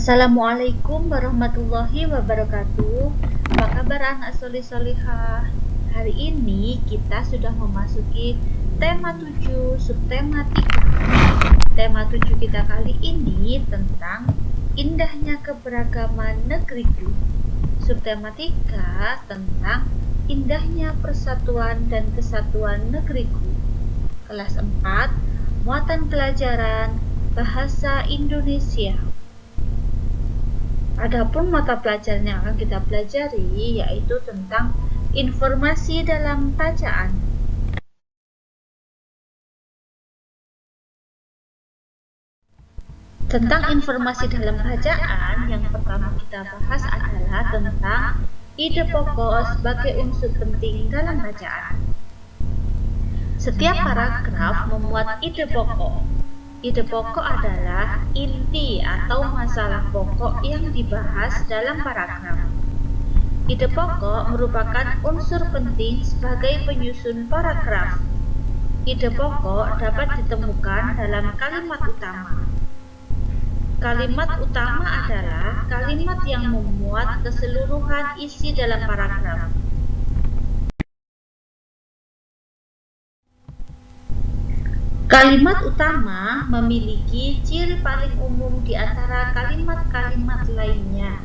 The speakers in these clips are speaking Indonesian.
Assalamualaikum warahmatullahi wabarakatuh. Apa kabar anak solih-solihah? Hari ini kita sudah memasuki tema 7, subtema 3. Tema 7 kita kali ini tentang indahnya keberagaman negeriku. Subtema 3 tentang indahnya persatuan dan kesatuan negeriku. Kelas 4, muatan pelajaran Bahasa Indonesia. Adapun mata pelajaran yang akan kita pelajari yaitu tentang informasi dalam bacaan. Tentang informasi dalam bacaan, yang pertama kita bahas adalah tentang ide pokok sebagai unsur penting dalam bacaan. Setiap paragraf memuat ide pokok. Ide pokok adalah inti atau masalah pokok yang dibahas dalam paragraf. Ide pokok merupakan unsur penting sebagai penyusun paragraf. Ide pokok dapat ditemukan dalam kalimat utama. Kalimat utama adalah kalimat yang memuat keseluruhan isi dalam paragraf. Kalimat utama memiliki ciri paling umum di antara kalimat-kalimat lainnya.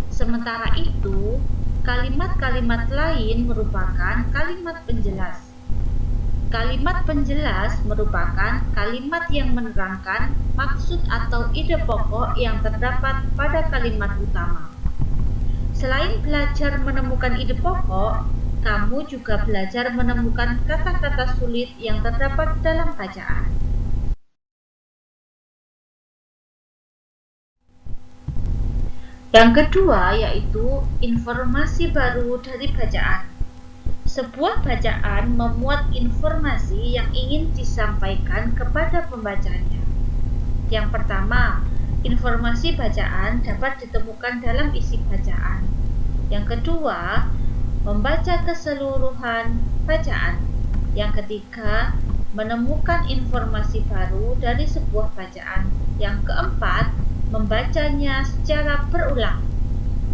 Sementara itu, kalimat-kalimat lain merupakan kalimat penjelas. Kalimat penjelas merupakan kalimat yang menerangkan maksud atau ide pokok yang terdapat pada kalimat utama. Selain belajar menemukan ide pokok, kamu juga belajar menemukan kata-kata sulit yang terdapat dalam bacaan. Yang kedua yaitu informasi baru dari bacaan. Sebuah bacaan memuat informasi yang ingin disampaikan kepada pembacanya. Yang pertama, informasi bacaan dapat ditemukan dalam isi bacaan. Yang kedua, membaca keseluruhan bacaan. Yang ketiga, menemukan informasi baru dari sebuah bacaan. Yang keempat, membacanya secara berulang.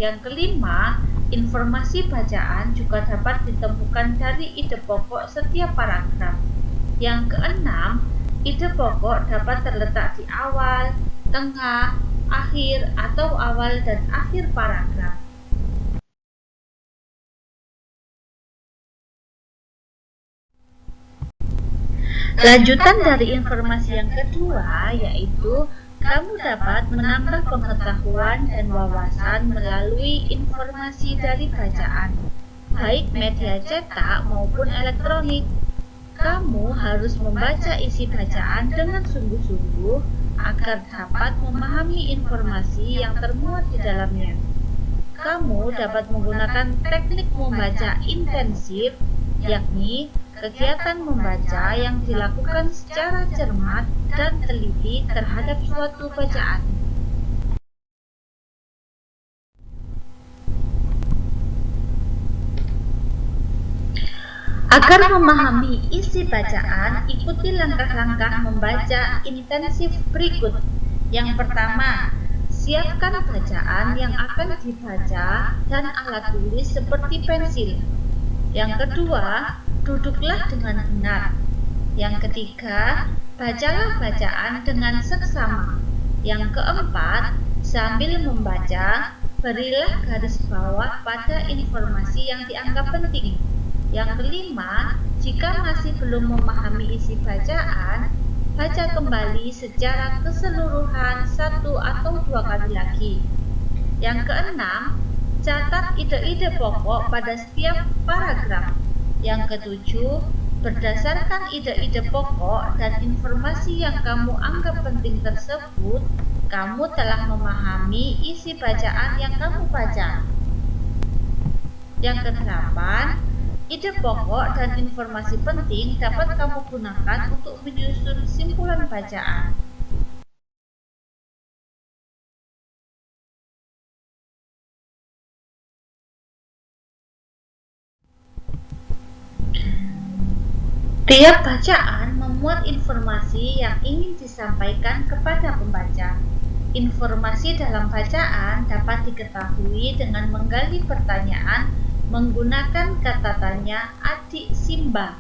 Yang kelima, informasi bacaan juga dapat ditemukan dari ide pokok setiap paragraf. Yang keenam, ide pokok dapat terletak di awal, tengah, akhir, atau awal dan akhir paragraf. Lanjutan dari informasi yang kedua yaitu kamu dapat menambah pengetahuan dan wawasan melalui informasi dari bacaan, baik media cetak maupun elektronik. Kamu harus membaca isi bacaan dengan sungguh-sungguh agar dapat memahami informasi yang termuat di dalamnya. Kamu dapat menggunakan teknik membaca intensif, yakni kegiatan membaca yang dilakukan secara cermat dan teliti terhadap suatu bacaan. Agar memahami isi bacaan, ikuti langkah-langkah membaca intensif berikut. Yang pertama, siapkan bacaan yang akan dibaca dan alat tulis seperti pensil. Yang kedua, duduklah dengan benar. Yang ketiga, bacalah bacaan dengan seksama. Yang keempat, sambil membaca, berilah garis bawah pada informasi yang dianggap penting. Yang kelima, jika masih belum memahami isi bacaan, baca kembali secara keseluruhan 1 atau 2 kali lagi. Yang keenam, catat ide-ide pokok pada setiap paragraf. Yang ketujuh, berdasarkan ide-ide pokok dan informasi yang kamu anggap penting tersebut, kamu telah memahami isi bacaan yang kamu baca. Yang kedelapan, ide pokok dan informasi penting dapat kamu gunakan untuk menyusun simpulan bacaan. Tiap bacaan memuat informasi yang ingin disampaikan kepada pembaca. Informasi dalam bacaan dapat diketahui dengan menggali pertanyaan menggunakan kata tanya adik Simba.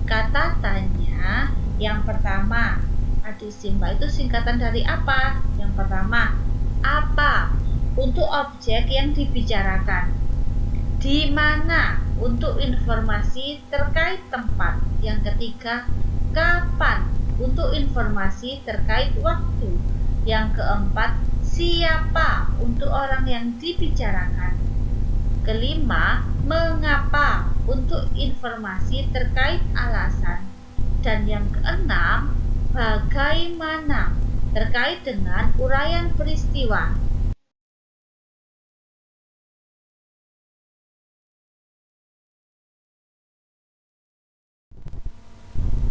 Kata tanya yang pertama, adik Simba itu singkatan dari apa? Yang pertama, apa? Untuk objek yang dibicarakan. Di mana? Untuk informasi terkait tempat. Yang ketiga, kapan? Untuk informasi terkait waktu. Yang keempat, siapa? Untuk orang yang dibicarakan. Kelima, mengapa? Untuk informasi terkait alasan. Dan yang keenam, bagaimana? Terkait dengan uraian peristiwa.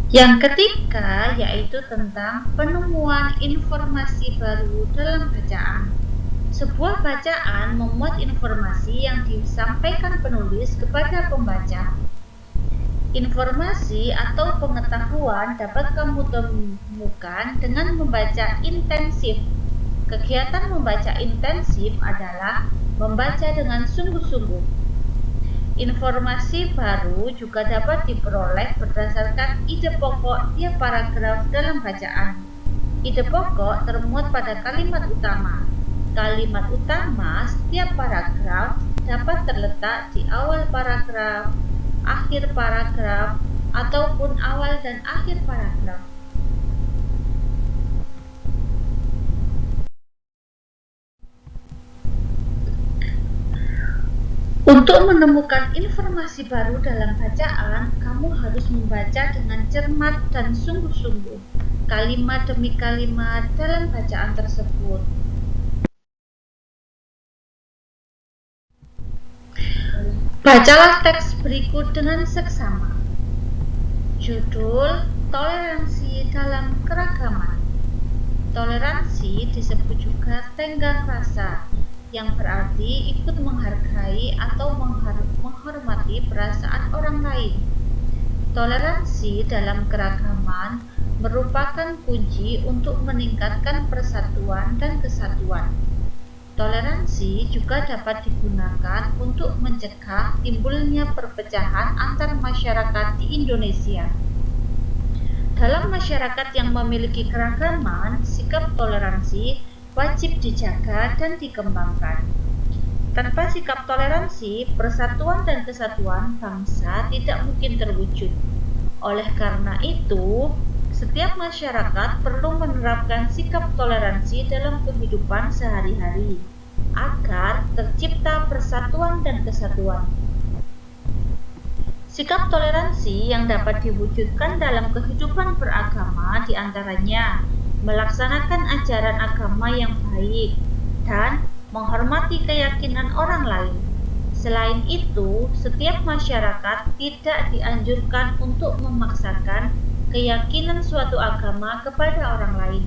Yang ketiga yaitu tentang penemuan informasi baru dalam bacaan. Sebuah bacaan memuat informasi yang disampaikan penulis kepada pembaca. Informasi atau pengetahuan dapat kamu temukan dengan membaca intensif. Kegiatan membaca intensif adalah membaca dengan sungguh-sungguh. Informasi baru juga dapat diperoleh berdasarkan ide pokok tiap paragraf dalam bacaan. Ide pokok termuat pada kalimat utama. Kalimat utama setiap paragraf dapat terletak di awal paragraf, akhir paragraf, ataupun awal dan akhir paragraf. Untuk menemukan informasi baru dalam bacaan, kamu harus membaca dengan cermat dan sungguh-sungguh, kalimat demi kalimat dalam bacaan tersebut. Bacalah teks berikut dengan seksama. Judul: Toleransi dalam Keragaman. Toleransi disebut juga tenggang rasa, yang berarti ikut menghargai atau menghormati perasaan orang lain. Toleransi dalam keragaman merupakan kunci untuk meningkatkan persatuan dan kesatuan. Toleransi juga dapat digunakan untuk mencegah timbulnya perpecahan antar masyarakat di Indonesia. Dalam masyarakat yang memiliki keragaman, sikap toleransi wajib dijaga dan dikembangkan. Tanpa sikap toleransi, persatuan dan kesatuan bangsa tidak mungkin terwujud. Oleh karena itu, setiap masyarakat perlu menerapkan sikap toleransi dalam kehidupan sehari-hari agar tercipta persatuan dan kesatuan. Sikap toleransi yang dapat diwujudkan dalam kehidupan beragama diantaranya melaksanakan ajaran agama yang baik dan menghormati keyakinan orang lain. Selain itu, setiap masyarakat tidak dianjurkan untuk memaksakan keyakinan suatu agama kepada orang lain.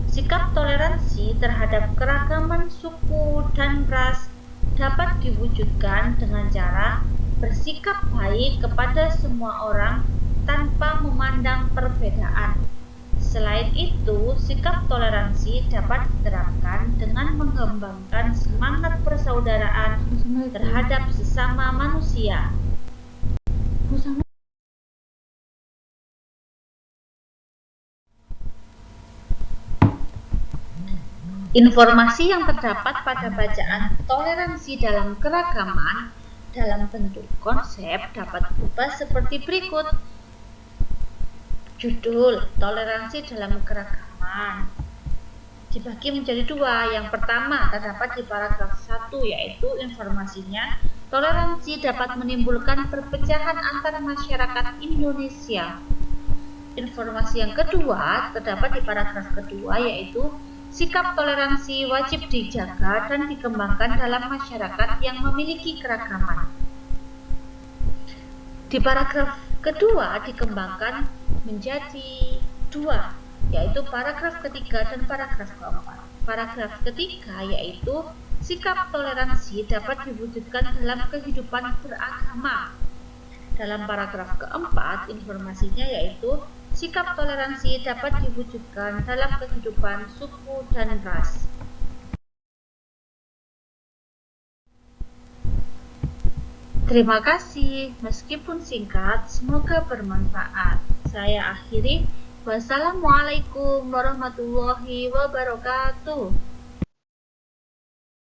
Sikap toleransi terhadap keragaman suku dan ras dapat diwujudkan dengan cara bersikap baik kepada semua orang tanpa memandang perbedaan. Selain itu, sikap toleransi dapat diterapkan dengan mengembangkan semangat persaudaraan terhadap sesama manusia. Informasi yang terdapat pada bacaan toleransi dalam keragaman dalam bentuk konsep dapat berubah seperti berikut. Judul: Toleransi dalam Keragaman. Dibagi menjadi dua. Yang pertama terdapat di paragraf 1, yaitu informasinya toleransi dapat menimbulkan perpecahan antar masyarakat Indonesia. Informasi yang kedua terdapat di paragraf kedua, yaitu sikap toleransi wajib dijaga dan dikembangkan dalam masyarakat yang memiliki keragaman. Di paragraf kedua dikembangkan menjadi dua, yaitu paragraf ketiga dan paragraf keempat. Paragraf ketiga yaitu sikap toleransi dapat diwujudkan dalam kehidupan beragama. Dalam paragraf keempat, informasinya yaitu sikap toleransi dapat diwujudkan dalam kehidupan suku dan ras. Terima kasih, meskipun singkat, semoga bermanfaat. Saya akhiri. Wassalamualaikum warahmatullahi wabarakatuh.